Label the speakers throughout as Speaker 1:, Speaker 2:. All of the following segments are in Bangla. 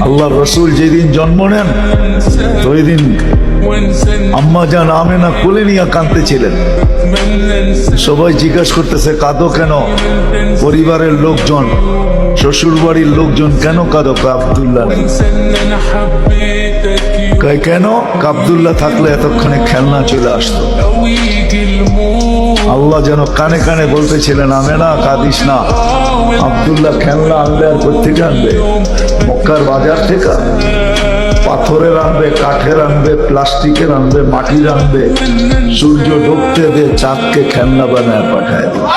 Speaker 1: আল্লাহ রসুল যেদিন জন্ম নেন ওই দিন আম্মা জান আমেনা কোলে নিয়ে কাঁদতেছিলেন। সবাই জিজ্ঞাসা করতেছে কাঁদো কেন? পরিবারের লোকজন, শ্বশুর বাড়ির লোকজন কেন কাঁদো? আব্দুল্লাহ নেই। কেন? আব্দুল্লাহ থাকলে এতক্ষণে খেলনা চলে আসতো। আল্লাহ যেন কানে কানে বলতেছিলেন আমেনা কাঁদিস না, আব্দুল্লাহ খেলনা আনলে আর কোথেকে আনবে? মক্কার বাজার থেকে। পাথরের আনবে, কাঠের আনবে, প্লাস্টিকের আনবে, মাটির আনবে। সূর্য ডুবতে দে, চাঁদকে খেলনা বানায় পাঠায় দিবে।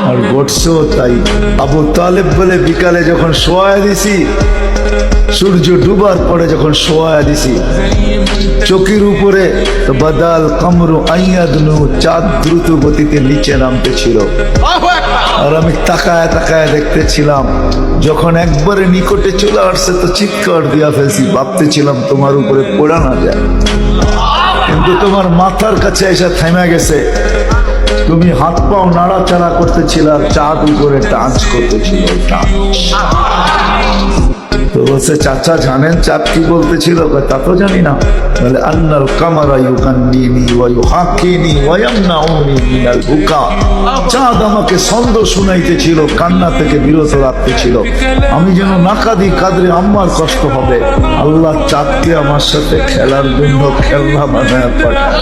Speaker 1: আর ঘটছেও তাই। আবু তালেব বলে বিকালে যখন শোয়া দিছি, সূর্য ডুবার পরে যখন শোয়া দিছি, চোখের উপরে তো বাদাল কামরু আইয়াদনু, চাঁদ দ্রুত গতিতে নিচে নামতেছিল। আর আমি তাকায় তাকায় দেখতেছিলাম। যখন একবারে নিকটে চলে আসছে তো চিৎকার দিয়া ফেলছি, ভাবতেছিলাম তোমার উপরে পড়া না যায়, কিন্তু তোমার মাথার কাছে এসে থেমে গেছে। তুমি হাত পাও নাড়াচাড়া করতেছিল আর চাঁদ উপরে ডান্স করতেছিল। তো বলছে চাচা জানেন চাঁদ কি বলতেছিল? তা তো জানি না। বলে আন্নাল কামারা ইউকান্নিনি ওয়া ইউহাক্কিনি ওয়া ইয়ামনাউনি মিনাল বুকা। চাঁদ আমাকে ছন্দ শুনাইতেছিল, কান্না থেকে বিরত রাখতেছিল। আমি যেন না কাঁদি, কাঁদলে আম্মার কষ্ট হবে। আল্লাহ চাঁদকে আমার সাথে খেলার জন্য খেলনা বানায় পাঠায়।